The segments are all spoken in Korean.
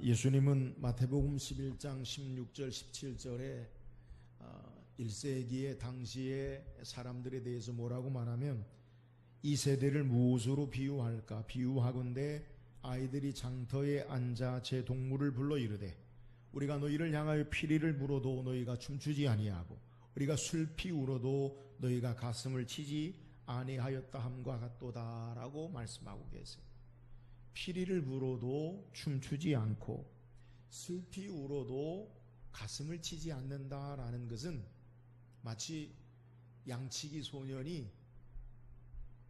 예수님은 마태복음 11장 16절 17절에 1세기의 당시의 사람들에 대해서 뭐라고 말하면 이 세대를 무엇으로 비유할까? 비유하건대 아이들이 장터에 앉아 제 동물을 불러 이르되 우리가 너희를 향하여 피리를 물어도 너희가 춤추지 아니하고 우리가 슬피 울어도 너희가 가슴을 치지 아니하였다 함과 같도다라고 말씀하고 계세요. 피리를 불어도 춤추지 않고 슬피 울어도 가슴을 치지 않는다라는 것은 마치 양치기 소년이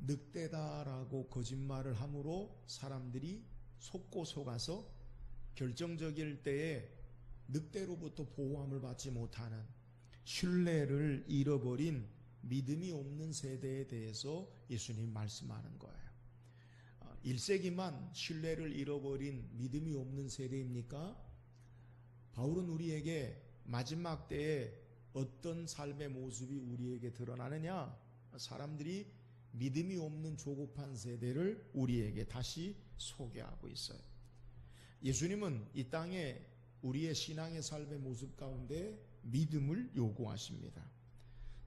늑대다라고 거짓말을 함으로 사람들이 속고 속아서 결정적일 때에 늑대로부터 보호함을 받지 못하는 신뢰를 잃어버린 믿음이 없는 세대에 대해서 예수님 말씀하는 거예요. 1세기만 신뢰를 잃어버린 믿음이 없는 세대입니까? 바울은 우리에게 마지막 때에 어떤 삶의 모습이 우리에게 드러나느냐? 사람들이 믿음이 없는 조급한 세대를 우리에게 다시 소개하고 있어요. 예수님은 이 땅에 우리의 신앙의 삶의 모습 가운데 믿음을 요구하십니다.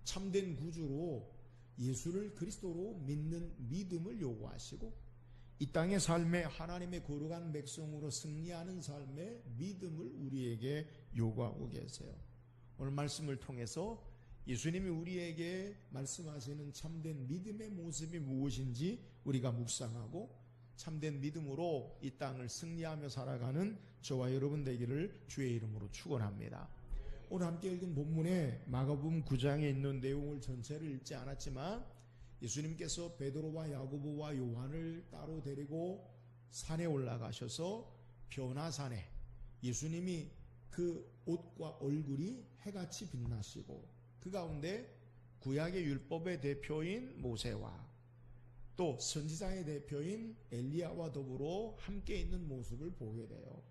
참된 구주로 예수를 그리스도로 믿는 믿음을 요구하시고 이 땅의 삶에 하나님의 거룩한 백성으로 승리하는 삶의 믿음을 우리에게 요구하고 계세요. 오늘 말씀을 통해서 예수님이 우리에게 말씀하시는 참된 믿음의 모습이 무엇인지 우리가 묵상하고 참된 믿음으로 이 땅을 승리하며 살아가는 저와 여러분 되기를 주의 이름으로 축원합니다. 오늘 함께 읽은 본문에 마가복음 9장에 있는 내용을 전체를 읽지 않았지만 예수님께서 베드로와 야고보와 요한을 따로 데리고 산에 올라가셔서 변화산에 예수님이 그 옷과 얼굴이 해같이 빛나시고 그 가운데 구약의 율법의 대표인 모세와 또 선지자의 대표인 엘리야와 더불어 함께 있는 모습을 보게 돼요.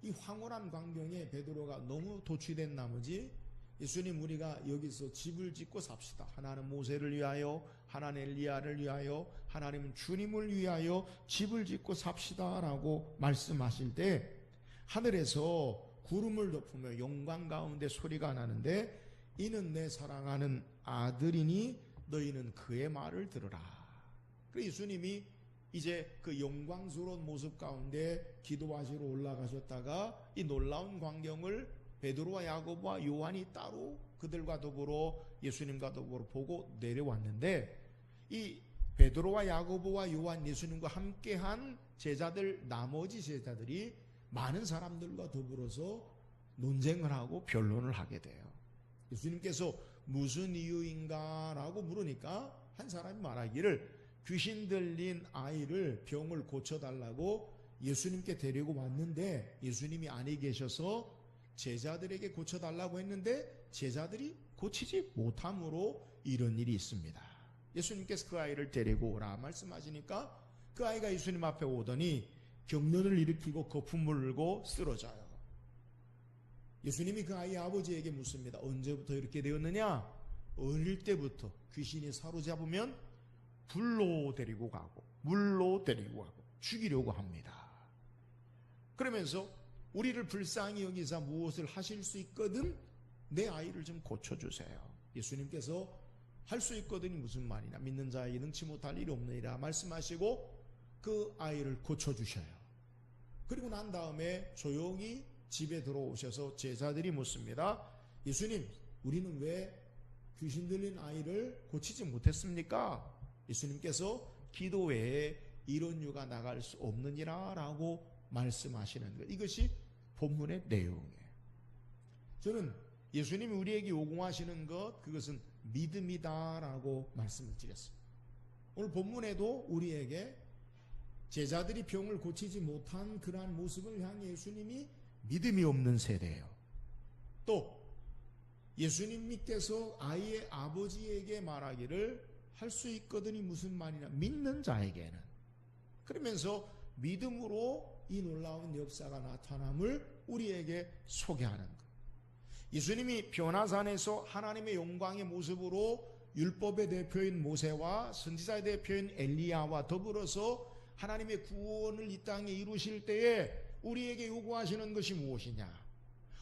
이 황홀한 광경에 베드로가 너무 도취된 나머지 예수님 우리가 여기서 집을 짓고 삽시다. 하나는 모세를 위하여, 하나는 엘리야를 위하여, 하나님은 주님을 위하여 집을 짓고 삽시다 라고 말씀하실 때 하늘에서 구름을 덮으며 영광 가운데 소리가 나는데 이는 내 사랑하는 아들이니 너희는 그의 말을 들으라. 그래서 예수님이 이제 그 영광스러운 모습 가운데 기도하시러 올라가셨다가 이 놀라운 광경을 베드로와 야고보와 요한이 따로 그들과 더불어 예수님과 더불어 보고 내려왔는데 이 베드로와 야고보와 요한 예수님과 함께한 제자들 나머지 제자들이 많은 사람들과 더불어서 논쟁을 하고 변론을 하게 돼요. 예수님께서 무슨 이유인가 라고 물으니까 한 사람이 말하기를 귀신 들린 아이를 병을 고쳐달라고 예수님께 데리고 왔는데 예수님이 안에 계셔서 제자들에게 고쳐달라고 했는데 제자들이 고치지 못함으로 이런 일이 있습니다. 예수님께서 그 아이를 데리고 오라 말씀하시니까 그 아이가 예수님 앞에 오더니 경련을 일으키고 거품을 불고 쓰러져요. 예수님이 그 아이의 아버지에게 묻습니다. 언제부터 이렇게 되었느냐? 어릴 때부터 귀신이 사로잡으면 불로 데리고 가고 물로 데리고 가고 죽이려고 합니다. 그러면서 우리를 불쌍히 여기사 무엇을 하실 수 있거든 내 아이를 좀 고쳐주세요. 예수님께서 할 수 있거든이 무슨 말이냐? 믿는 자에게 능치 못할 일이 없느니라 말씀하시고 그 아이를 고쳐주셔요. 그리고 난 다음에 조용히 집에 들어오셔서 제자들이 묻습니다. 예수님, 우리는 왜 귀신 들린 아이를 고치지 못했습니까? 예수님께서 기도 외에 이런 유가 나갈 수 없느니라 라고 말씀하시는 것. 이것이 본문의 내용이에요. 저는 예수님이 우리에게 요구하시는 것, 그것은 믿음이다 라고 말씀을 드렸습니다. 오늘 본문에도 우리에게 제자들이 병을 고치지 못한 그러한 모습을 향해 예수님이 믿음이 없는 세대예요. 또 예수님께서 아이의 아버지에게 말하기를 할 수 있거든이 무슨 말이냐? 믿는 자에게는. 그러면서 믿음으로 이 놀라운 역사가 나타남을 우리에게 소개하는 것. 예수님이 변화산에서 하나님의 영광의 모습으로 율법의 대표인 모세와 선지자의 대표인 엘리야와 더불어서 하나님의 구원을 이 땅에 이루실 때에 우리에게 요구하시는 것이 무엇이냐?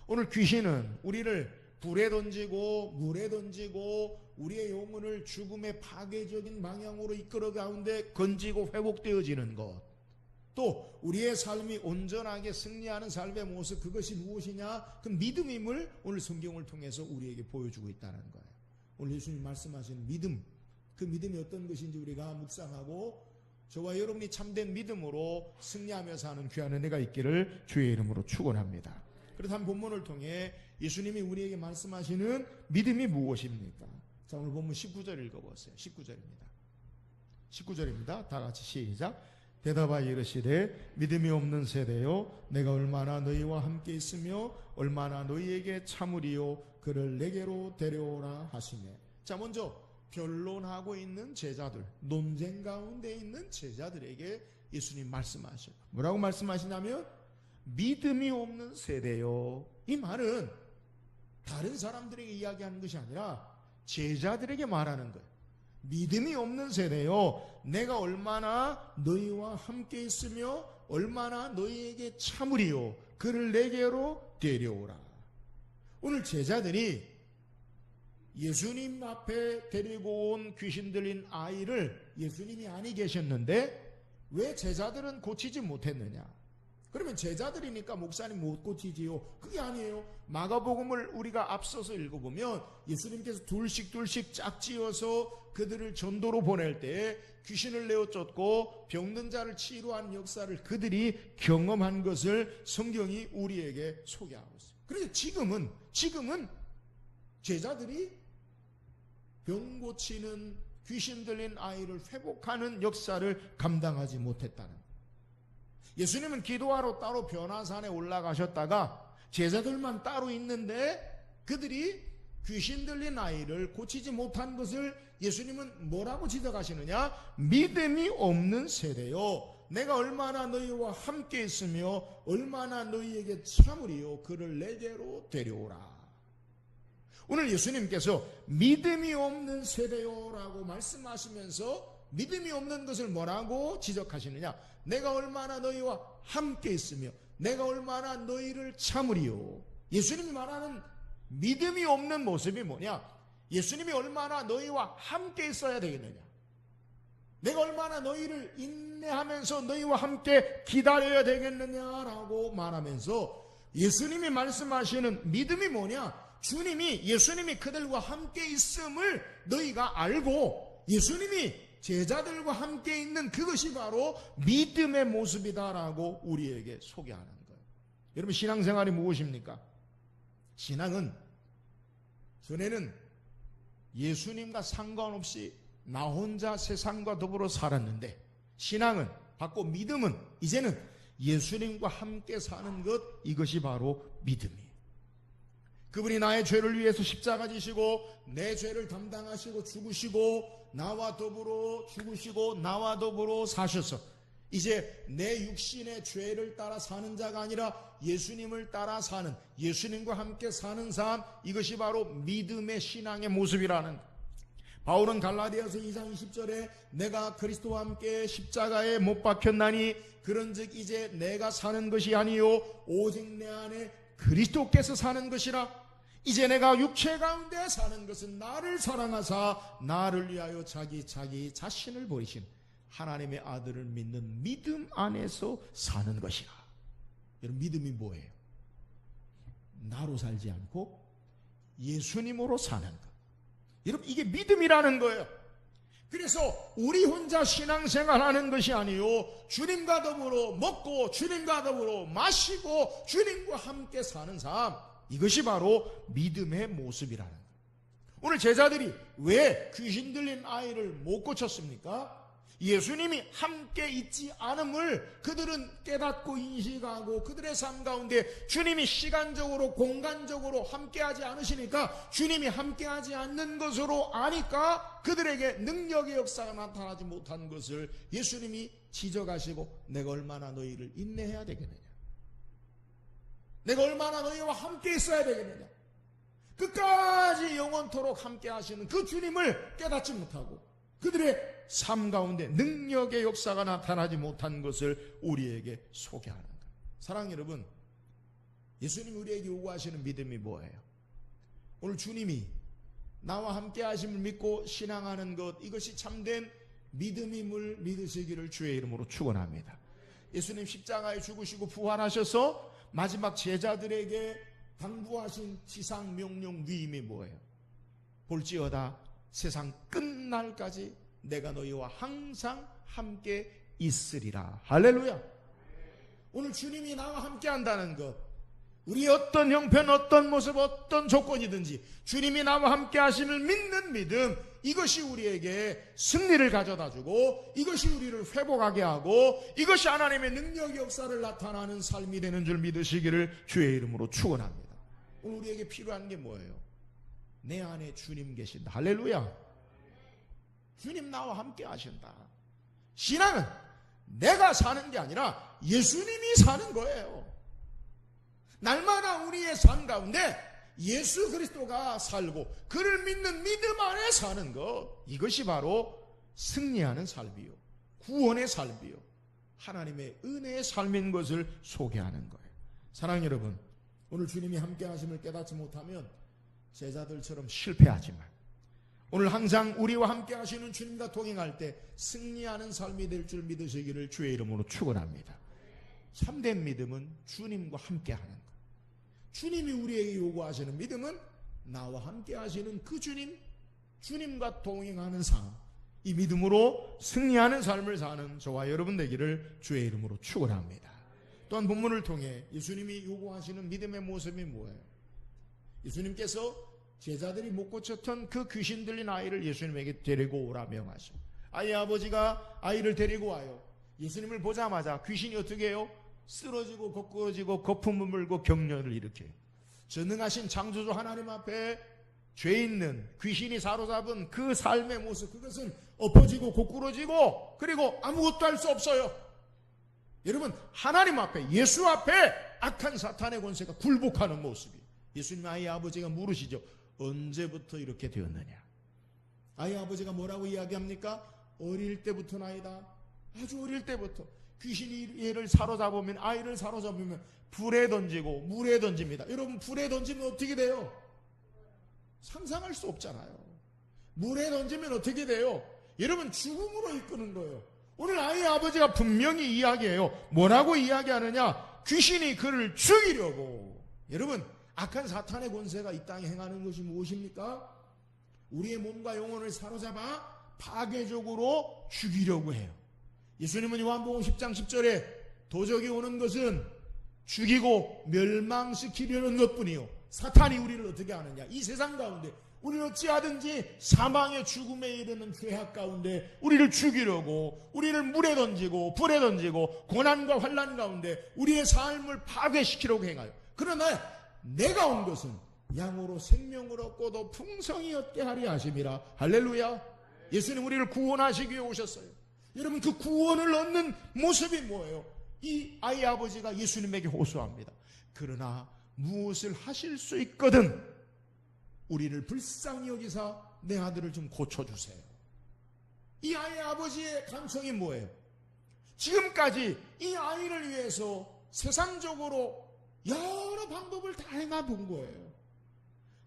오늘 귀신은 우리를 불에 던지고 물에 던지고 우리의 영혼을 죽음의 파괴적인 방향으로 이끌어 가운데 건지고 회복되어지는 것, 또 우리의 삶이 온전하게 승리하는 삶의 모습, 그것이 무엇이냐? 그 믿음임을 오늘 성경을 통해서 우리에게 보여주고 있다는 거예요. 오늘 예수님 말씀하신 믿음, 그 믿음이 어떤 것인지 우리가 묵상하고 저와 여러분이 참된 믿음으로 승리하며 사는 귀한 은혜가 있기를 주의 이름으로 축원합니다. 그렇다면 본문을 통해 예수님이 우리에게 말씀하시는 믿음이 무엇입니까? 자, 오늘 본문 19절 읽어보세요. 19절입니다. 다 같이 시작. 대답하여 이르시되 믿음이 없는 세대요, 내가 얼마나 너희와 함께 있으며 얼마나 너희에게 참으리요, 그를 내게로 데려오라 하시네. 자, 먼저 변론하고 있는 제자들, 논쟁 가운데 있는 제자들에게 예수님 말씀하셔. 뭐라고 말씀하시냐면 믿음이 없는 세대요. 이 말은 다른 사람들에게 이야기하는 것이 아니라 제자들에게 말하는 거예요. 믿음이 없는 세대요, 내가 얼마나 너희와 함께 있으며 얼마나 너희에게 참으리요, 그를 내게로 데려오라. 오늘 제자들이 예수님 앞에 데리고 온 귀신 들린 아이를 예수님이 아니 계셨는데 왜 제자들은 고치지 못했느냐? 그러면 제자들이니까 목사님 못 고치지요? 그게 아니에요. 마가복음을 우리가 앞서서 읽어보면 예수님께서 둘씩 짝지어서 그들을 전도로 보낼 때 귀신을 내어 쫓고 병든 자를 치료한 역사를 그들이 경험한 것을 성경이 우리에게 소개하고 있어요. 그래서 지금은 제자들이 병 고치는 귀신 들린 아이를 회복하는 역사를 감당하지 못했다는 거예요. 예수님은 기도하러 따로 변화산에 올라가셨다가 제자들만 따로 있는데 그들이 귀신 들린 아이를 고치지 못한 것을 예수님은 뭐라고 지적하시느냐? 믿음이 없는 세대요, 내가 얼마나 너희와 함께 있으며 얼마나 너희에게 참으리요, 그를 내게로 데려오라. 오늘 예수님께서 믿음이 없는 세대요라고 말씀하시면서 믿음이 없는 것을 뭐라고 지적하시느냐? 내가 얼마나 너희와 함께 있으며 내가 얼마나 너희를 참으리요. 예수님이 말하는 믿음이 없는 모습이 뭐냐? 예수님이 얼마나 너희와 함께 있어야 되겠느냐? 내가 얼마나 너희를 인내하면서 너희와 함께 기다려야 되겠느냐라고 말하면서 예수님이 말씀하시는 믿음이 뭐냐? 예수님이 그들과 함께 있음을 너희가 알고 예수님이 제자들과 함께 있는 그것이 바로 믿음의 모습이다라고 우리에게 소개하는 거예요. 여러분, 신앙생활이 무엇입니까? 신앙은 전에는 예수님과 상관없이 나 혼자 세상과 더불어 살았는데, 신앙은 받고 믿음은 이제는 예수님과 함께 사는 것, 이것이 바로 믿음이에요. 그분이 나의 죄를 위해서 십자가 지시고 내 죄를 담당하시고 죽으시고 나와 더불어 죽으시고 나와 더불어 사셔서 이제 내 육신의 죄를 따라 사는 자가 아니라 예수님을 따라 사는, 예수님과 함께 사는 삶, 이것이 바로 믿음의 신앙의 모습이라는. 바울은 갈라디아서 2장 20절에 내가 그리스도와 함께 십자가에 못 박혔나니 그런즉 이제 내가 사는 것이 아니요 오직 내 안에 그리스도께서 사는 것이라. 이제 내가 육체 가운데 사는 것은 나를 사랑하사 나를 위하여 자기 자신을 버리신 하나님의 아들을 믿는 믿음 안에서 사는 것이라. 여러분, 믿음이 뭐예요? 나로 살지 않고 예수님으로 사는 것. 여러분, 이게 믿음이라는 거예요. 그래서 우리 혼자 신앙생활하는 것이 아니요, 주님과 더불어 먹고 주님과 더불어 마시고 주님과 함께 사는 삶, 이것이 바로 믿음의 모습이라는 거예요. 오늘 제자들이 왜 귀신 들린 아이를 못 고쳤습니까? 예수님이 함께 있지 않음을 그들은 깨닫고 인식하고 그들의 삶 가운데 주님이 시간적으로 공간적으로 함께하지 않으시니까, 주님이 함께하지 않는 것으로 아니까 그들에게 능력의 역사가 나타나지 못한 것을 예수님이 지적하시고 내가 얼마나 너희를 인내해야 되겠느냐, 내가 얼마나 너희와 함께 있어야 되겠느냐, 끝까지 영원토록 함께 하시는 그 주님을 깨닫지 못하고 그들의 삶 가운데 능력의 역사가 나타나지 못한 것을 우리에게 소개하는 거예요. 사랑하는 여러분, 예수님 우리에게 요구하시는 믿음이 뭐예요? 오늘 주님이 나와 함께 하심을 믿고 신앙하는 것, 이것이 참된 믿음임을 믿으시기를 주의 이름으로 축원합니다. 예수님 십자가에 죽으시고 부활하셔서 마지막 제자들에게 당부하신 지상 명령 위임이 뭐예요? 볼지어다 세상 끝날까지 내가 너희와 항상 함께 있으리라. 할렐루야. 오늘 주님이 나와 함께 한다는 것, 우리 어떤 형편, 어떤 모습, 어떤 조건이든지 주님이 나와 함께 하심을 믿는 믿음, 이것이 우리에게 승리를 가져다 주고 이것이 우리를 회복하게 하고 이것이 하나님의 능력 역사를 나타나는 삶이 되는 줄 믿으시기를 주의 이름으로 축원합니다. 오늘 우리에게 필요한 게 뭐예요? 내 안에 주님 계신다. 할렐루야. 주님 나와 함께 하신다. 신앙은 내가 사는 게 아니라 예수님이 사는 거예요. 날마다 우리의 삶 가운데 예수 그리스도가 살고 그를 믿는 믿음 안에 사는 것, 이것이 바로 승리하는 삶이요, 구원의 삶이요, 하나님의 은혜의 삶인 것을 소개하는 거예요. 사랑하는 여러분, 오늘 주님이 함께 하심을 깨닫지 못하면 제자들처럼 실패하지만 오늘 항상 우리와 함께 하시는 주님과 동행할 때 승리하는 삶이 될 줄 믿으시기를 주의 이름으로 축원합니다. 참된 믿음은 주님과 함께 하는 것. 주님이 우리에게 요구하시는 믿음은 나와 함께 하시는 그 주님, 주님과 동행하는 삶, 이 믿음으로 승리하는 삶을 사는 저와 여러분 되기를 주의 이름으로 축원합니다. 또한 본문을 통해 예수님이 요구하시는 믿음의 모습이 뭐예요? 예수님께서 제자들이 못 고쳤던 그 귀신 들린 아이를 예수님에게 데리고 오라 명하셔. 아이의 아버지가 아이를 데리고 와요. 예수님을 보자마자 귀신이 어떻게 해요? 쓰러지고 거꾸러지고 거품을 물고 격려를 일으켜요. 전능하신 창조주 하나님 앞에 죄 있는 귀신이 사로잡은 그 삶의 모습, 그것은 엎어지고 거꾸러지고 그리고 아무것도 할 수 없어요. 여러분, 하나님 앞에, 예수 앞에 악한 사탄의 권세가 굴복하는 모습이. 예수님 아이의 아버지가 물으시죠. 언제부터 이렇게 되었느냐? 아이의 아버지가 뭐라고 이야기합니까? 어릴 때부터 나이다. 아주 어릴 때부터. 귀신이 얘를 사로잡으면, 아이를 사로잡으면 불에 던지고 물에 던집니다. 여러분, 불에 던지면 어떻게 돼요? 상상할 수 없잖아요. 물에 던지면 어떻게 돼요? 여러분, 죽음으로 이끄는 거예요. 오늘 아이의 아버지가 분명히 이야기해요. 뭐라고 이야기하느냐? 귀신이 그를 죽이려고. 여러분, 악한 사탄의 권세가 이 땅에 행하는 것이 무엇입니까? 우리의 몸과 영혼을 사로잡아 파괴적으로 죽이려고 해요. 예수님은 요한복음 10장 10절에 도적이 오는 것은 죽이고 멸망시키려는 것뿐이요, 사탄이 우리를 어떻게 하느냐? 이 세상 가운데 우리는 어찌하든지 사망의 죽음에 이르는 죄악 가운데 우리를 죽이려고, 우리를 물에 던지고 불에 던지고 고난과 환난 가운데 우리의 삶을 파괴시키려고 행하여. 그러나 내가 온 것은 양으로 생명을 얻고 더 풍성히 얻게 하리 하심이라. 할렐루야. 예수님 우리를 구원하시기 위해 오셨어요. 여러분, 그 구원을 얻는 모습이 뭐예요? 이 아이 아버지가 예수님에게 호소합니다. 그러나 무엇을 하실 수 있거든 우리를 불쌍히 여기사 내 아들을 좀 고쳐주세요. 이 아이의 아버지의 감성이 뭐예요? 지금까지 이 아이를 위해서 세상적으로 여러 방법을 다 행해본 거예요.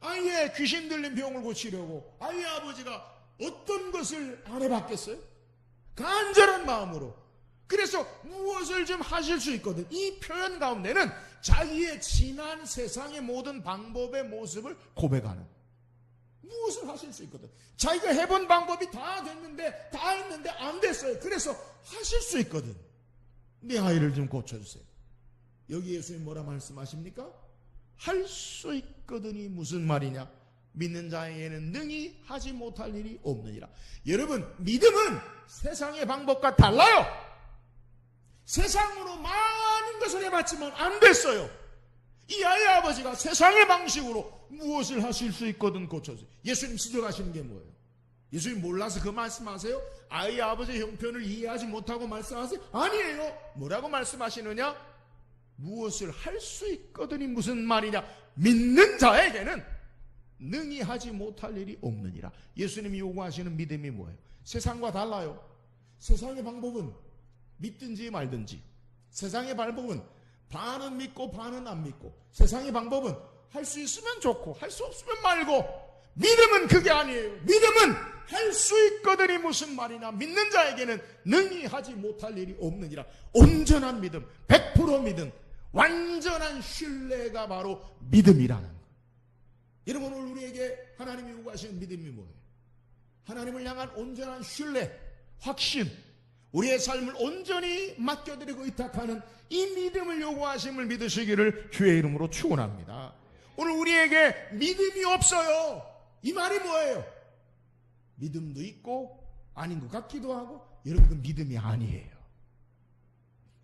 아이의 귀신 들린 병을 고치려고 아이의 아버지가 어떤 것을 안 해봤겠어요? 간절한 마음으로. 그래서 무엇을 좀 하실 수 있거든. 이 표현 가운데는 자기의 지난 세상의 모든 방법의 모습을 고백하는, 무엇을 하실 수 있거든. 자기가 해본 방법이 다 됐는데, 다 했는데 안 됐어요. 그래서 하실 수 있거든. 내 아이를 좀 고쳐주세요. 여기 예수님 뭐라 말씀하십니까? 할 수 있거든이 무슨 말이냐? 믿는 자에게는 능히 하지 못할 일이 없느니라. 여러분, 믿음은 세상의 방법과 달라요. 세상으로 많은 것을 해봤지만 안 됐어요. 이 아이의 아버지가 세상의 방식으로 무엇을 하실 수 있거든 고쳐주세요. 예수님 지적하시는 게 뭐예요? 예수님 몰라서 그 말씀하세요? 아이의 아버지의 형편을 이해하지 못하고 말씀하세요? 아니에요. 뭐라고 말씀하시느냐? 무엇을 할 수 있거든이 무슨 말이냐? 믿는 자에게는 능히 하지 못할 일이 없느니라. 예수님이 요구하시는 믿음이 뭐예요? 세상과 달라요. 세상의 방법은 믿든지 말든지, 세상의 방법은 반은 믿고 반은 안 믿고. 세상의 방법은 할 수 있으면 좋고 할 수 없으면 말고. 믿음은 그게 아니에요. 믿음은 할 수 있거든이 무슨 말이냐. 믿는 자에게는 능히 하지 못할 일이 없느니라. 온전한 믿음, 100% 믿음, 완전한 신뢰가 바로 믿음이라는 것. 여러분, 오늘 우리에게 하나님이 요구하시는 믿음이 뭐예요? 하나님을 향한 온전한 신뢰, 확신, 우리의 삶을 온전히 맡겨드리고 의탁하는 이 믿음을 요구하심을 믿으시기를 주의 이름으로 축원합니다. 오늘 우리에게 믿음이 없어요. 이 말이 뭐예요? 믿음도 있고 아닌 것 같기도 하고. 여러분, 그 믿음이 아니에요.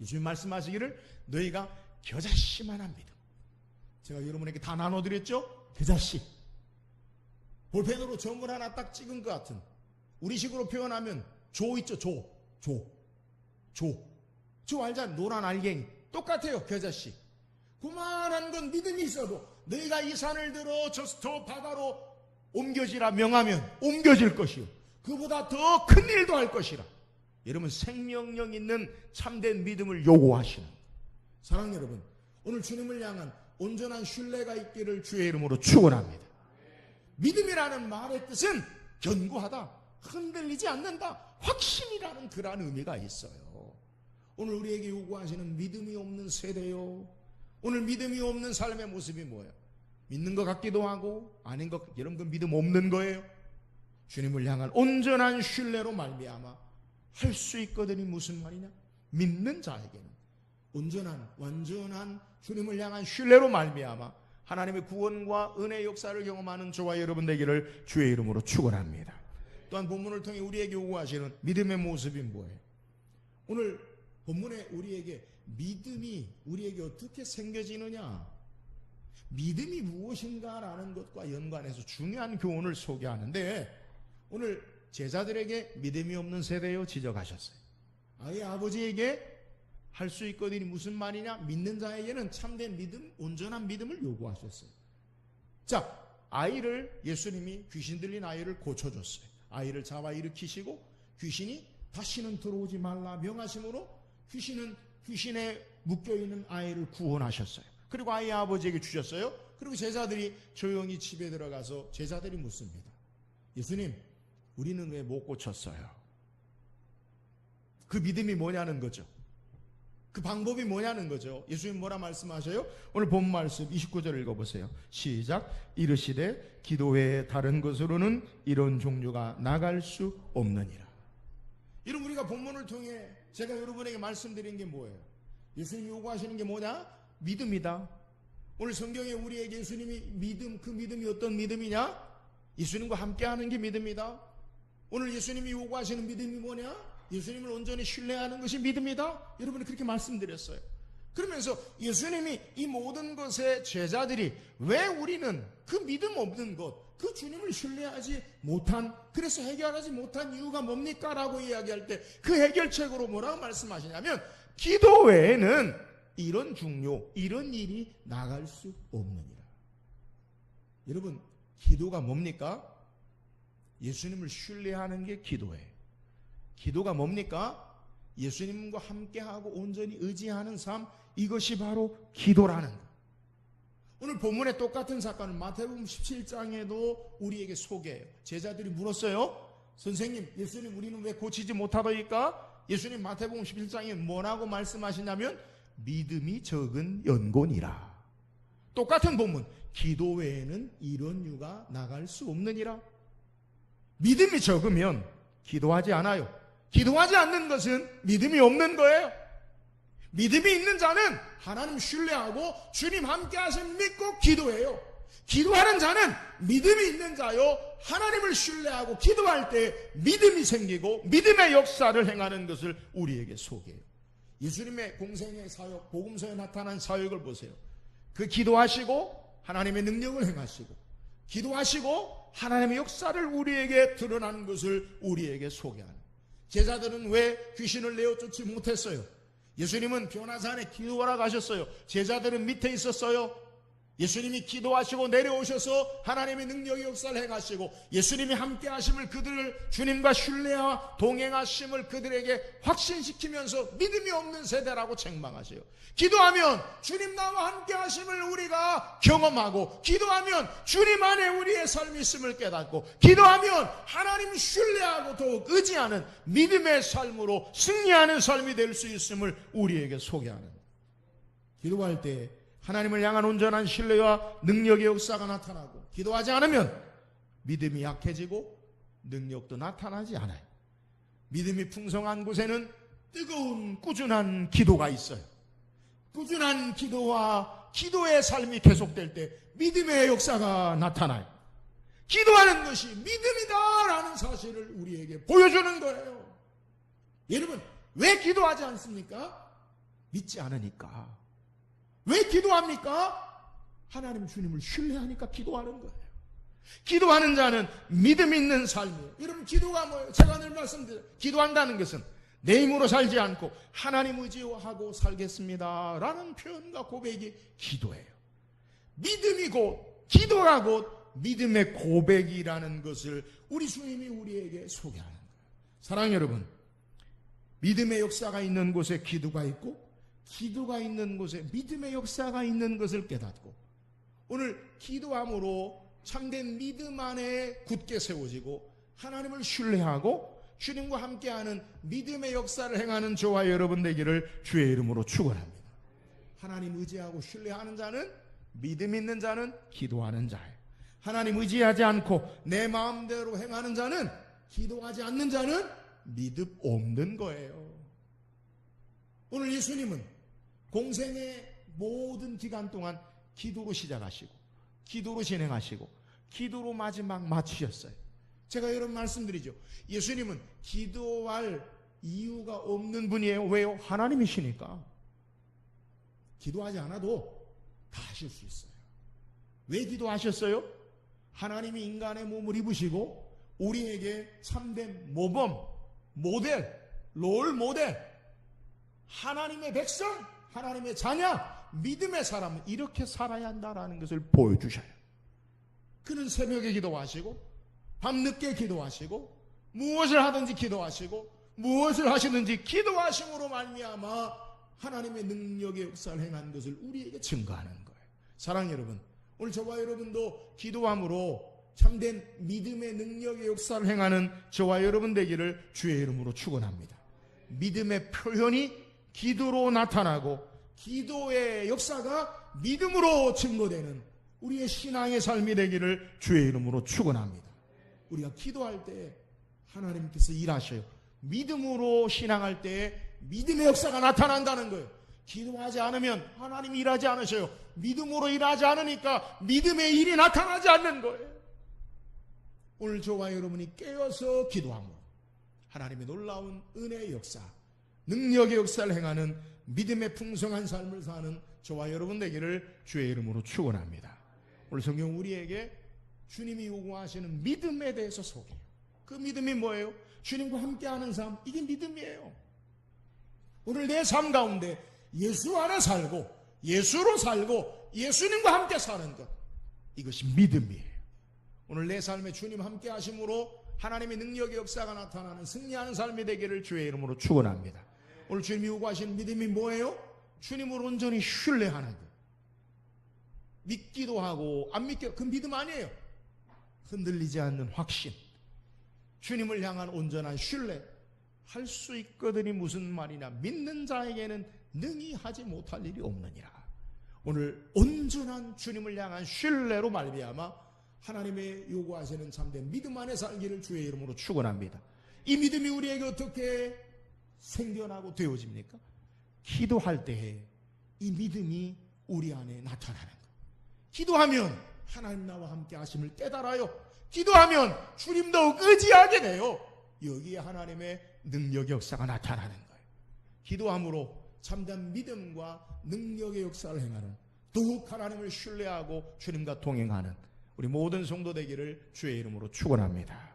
예수님 말씀하시기를 너희가 겨자씨만한 믿음. 제가 여러분에게 다 나눠드렸죠? 겨자씨. 볼펜으로 점을 하나 딱 찍은 것 같은, 우리식으로 표현하면 조 있죠? 조 알잖아. 노란 알갱이. 똑같아요. 겨자씨. 그만한 건 믿음이 있어도 너희가 이 산을 들어 저 바다로 옮겨지라 명하면 옮겨질 것이요, 그보다 더 큰 일도 할 것이라. 여러분, 생명력 있는 참된 믿음을 요구하시는 사랑 여러분, 오늘 주님을 향한 온전한 신뢰가 있기를 주의 이름으로 축원합니다. 믿음이라는 말의 뜻은 견고하다, 흔들리지 않는다, 확신이라는 그러한 의미가 있어요. 오늘 우리에게 요구하시는 믿음이 없는 세대요. 오늘 믿음이 없는 삶의 모습이 뭐예요? 믿는 것 같기도 하고 아닌 것, 여러분, 그 믿음 없는 거예요. 주님을 향한 온전한 신뢰로 말미암아 할 수 있거든이 무슨 말이냐? 믿는 자에게는 온전한 완전한 주님을 향한 신뢰로 말미암아 하나님의 구원과 은혜의 역사를 경험하는 저와 여러분 되기를 주의 이름으로 축원합니다. 또한 본문을 통해 우리에게 요구하시는 믿음의 모습이 뭐예요? 오늘 본문에 우리에게 믿음이 우리에게 어떻게 생겨지느냐, 믿음이 무엇인가라는 것과 연관해서 중요한 교훈을 소개하는데, 오늘 제자들에게 믿음이 없는 세대요 지적하셨어요. 아예 아버지에게 할 수 있거든이 무슨 말이냐? 믿는 자에게는 참된 믿음, 온전한 믿음을 요구하셨어요. 자, 아이를, 예수님이 귀신 들린 아이를 고쳐줬어요. 아이를 잡아 일으키시고 귀신이 다시는 들어오지 말라 명하심으로 귀신에 묶여있는 아이를 구원하셨어요. 그리고 아이 아버지에게 주셨어요. 그리고 제자들이 조용히 집에 들어가서 제자들이 묻습니다. 예수님, 우리는 왜 못 고쳤어요? 그 믿음이 뭐냐는 거죠. 그 방법이 뭐냐는 거죠. 예수님 뭐라 말씀하셔요? 오늘 본 말씀 29절 읽어보세요. 시작. 이르시되 기도 외에 다른 것으로는 이런 종류가 나갈 수 없느니라. 이런 우리가 본문을 통해 제가 여러분에게 말씀드린 게 뭐예요? 예수님이 요구하시는 게 뭐냐? 믿음이다. 오늘 성경에 우리에게 예수님이 믿음, 그 믿음이 어떤 믿음이냐? 예수님과 함께하는 게 믿음이다. 오늘 예수님이 요구하시는 믿음이 뭐냐? 예수님을 온전히 신뢰하는 것이 믿음이다. 여러분이 그렇게 말씀드렸어요. 그러면서 예수님이 이 모든 것에 제자들이 왜 우리는 그 믿음 없는 것, 그 주님을 신뢰하지 못한, 그래서 해결하지 못한 이유가 뭡니까? 라고 이야기할 때 그 해결책으로 뭐라고 말씀하시냐면 기도 외에는 이런 중요, 이런 일이 나갈 수 없느니라. 여러분, 기도가 뭡니까? 예수님을 신뢰하는 게 기도예요. 기도가 뭡니까? 예수님과 함께하고 온전히 의지하는 삶, 이것이 바로 기도라는 것. 오늘 본문에 똑같은 사건을 마태복음 17장에도 우리에게 소개해요. 제자들이 물었어요. 선생님, 예수님, 우리는 왜 고치지 못하더이까? 예수님 마태복음 17장에 뭐라고 말씀하시냐면 믿음이 적은 연곤이라. 똑같은 본문, 기도 외에는 이런 유가 나갈 수 없느니라. 믿음이 적으면 기도하지 않아요. 기도하지 않는 것은 믿음이 없는 거예요. 믿음이 있는 자는 하나님 신뢰하고 주님 함께 하심 믿고 기도해요. 기도하는 자는 믿음이 있는 자요, 하나님을 신뢰하고 기도할 때 믿음이 생기고 믿음의 역사를 행하는 것을 우리에게 소개해요. 예수님의 공생의 사역, 복음서에 나타난 사역을 보세요. 그 기도하시고 하나님의 능력을 행하시고 기도하시고 하나님의 역사를 우리에게 드러나는 것을 우리에게 소개하는. 제자들은 왜 귀신을 내어쫓지 못했어요? 예수님은 변화산에 기도하러 가셨어요. 제자들은 밑에 있었어요. 예수님이 기도하시고 내려오셔서 하나님의 능력의 역사를 행하시고 예수님이 함께 하심을 그들을 주님과 신뢰와 동행하심을 그들에게 확신시키면서 믿음이 없는 세대라고 책망하세요. 기도하면 주님 나와 함께 하심을 우리가 경험하고 기도하면 주님 안에 우리의 삶이 있음을 깨닫고 기도하면 하나님 신뢰하고 더욱 의지하는 믿음의 삶으로 승리하는 삶이 될 수 있음을 우리에게 소개하는, 기도할 때 하나님을 향한 온전한 신뢰와 능력의 역사가 나타나고 기도하지 않으면 믿음이 약해지고 능력도 나타나지 않아요. 믿음이 풍성한 곳에는 뜨거운 꾸준한 기도가 있어요. 꾸준한 기도와 기도의 삶이 계속될 때 믿음의 역사가 나타나요. 기도하는 것이 믿음이다라는 사실을 우리에게 보여주는 거예요. 여러분, 왜 기도하지 않습니까? 믿지 않으니까. 왜 기도합니까? 하나님 주님을 신뢰하니까 기도하는 거예요. 기도하는 자는 믿음 있는 삶이에요. 여러분, 기도가 뭐예요? 제가 늘 말씀드려요. 기도한다는 것은 내 힘으로 살지 않고 하나님 의지하고 살겠습니다 라는 표현과 고백이 기도예요. 믿음이 곧, 기도가 곧 믿음의 고백이라는 것을 우리 주님이 우리에게 소개하는 거예요. 사랑하는 여러분, 믿음의 역사가 있는 곳에 기도가 있고 기도가 있는 곳에 믿음의 역사가 있는 것을 깨닫고 오늘 기도함으로 참된 믿음 안에 굳게 세워지고 하나님을 신뢰하고 주님과 함께하는 믿음의 역사를 행하는 저와 여러분 되기를 주의 이름으로 축원합니다. 하나님 의지하고 신뢰하는 자는, 믿음 있는 자는 기도하는 자예요. 하나님 의지하지 않고 내 마음대로 행하는 자는, 기도하지 않는 자는 믿음 없는 거예요. 오늘 예수님은 공생의 모든 기간 동안 기도로 시작하시고 기도로 진행하시고 기도로 마지막 마치셨어요. 제가 여러분 말씀드리죠. 예수님은 기도할 이유가 없는 분이에요. 왜요? 하나님이시니까. 기도하지 않아도 다 하실 수 있어요. 왜 기도하셨어요? 하나님이 인간의 몸을 입으시고 우리에게 참된 모범, 모델, 롤 모델, 하나님의 백성, 하나님의 자녀, 믿음의 사람은 이렇게 살아야 한다라는 것을 보여주셔요. 그는 새벽에 기도하시고 밤늦게 기도하시고 무엇을 하든지 기도하시고 무엇을 하시든지 기도하심으로 말미암아 하나님의 능력의 역사를 행한 것을 우리에게 증거하는 거예요. 사랑하는 여러분, 오늘 저와 여러분도 기도함으로 참된 믿음의 능력의 역사를 행하는 저와 여러분 되기를 주의 이름으로 축원합니다. 믿음의 표현이 기도로 나타나고 기도의 역사가 믿음으로 증거되는 우리의 신앙의 삶이 되기를 주의 이름으로 축원합니다. 우리가 기도할 때 하나님께서 일하셔요. 믿음으로 신앙할 때 믿음의 역사가 나타난다는 거예요. 기도하지 않으면 하나님이 일하지 않으셔요. 믿음으로 일하지 않으니까 믿음의 일이 나타나지 않는 거예요. 오늘 저와 여러분이 깨어서 기도함으로 하나님의 놀라운 은혜의 역사, 능력의 역사를 행하는 믿음의 풍성한 삶을 사는 저와 여러분 되기를 주의 이름으로 축원합니다. 오늘 성경 우리에게 주님이 요구하시는 믿음에 대해서 소개해요. 그 믿음이 뭐예요? 주님과 함께하는 삶, 이게 믿음이에요. 오늘 내 삶 가운데 예수 안에 살고 예수로 살고 예수님과 함께 사는 것, 이것이 믿음이에요. 오늘 내 삶에 주님 함께 하심으로 하나님의 능력의 역사가 나타나는 승리하는 삶이 되기를 주의 이름으로 축원합니다. 오늘 주님이 요구하시는 믿음이 뭐예요? 주님을 온전히 신뢰하는 것. 믿기도 하고 안 믿기도, 그 믿음 아니에요. 흔들리지 않는 확신, 주님을 향한 온전한 신뢰. 할 수 있거든이 무슨 말이냐, 믿는 자에게는 능히 하지 못할 일이 없느니라. 오늘 온전한 주님을 향한 신뢰로 말미암아 하나님의 요구하시는 참된 믿음 안에 살기를 주의 이름으로 축원합니다. 이 믿음이 우리에게 어떻게 생겨나고 되어집니까? 기도할 때에 이 믿음이 우리 안에 나타나는 것. 기도하면 하나님 나와 함께 하심을 깨달아요. 기도하면 주님 더욱 의지하게 돼요. 여기에 하나님의 능력의 역사가 나타나는 거예요. 기도함으로 참된 믿음과 능력의 역사를 행하는, 더욱 하나님을 신뢰하고 주님과 동행하는 우리 모든 성도 되기를 주의 이름으로 축원합니다.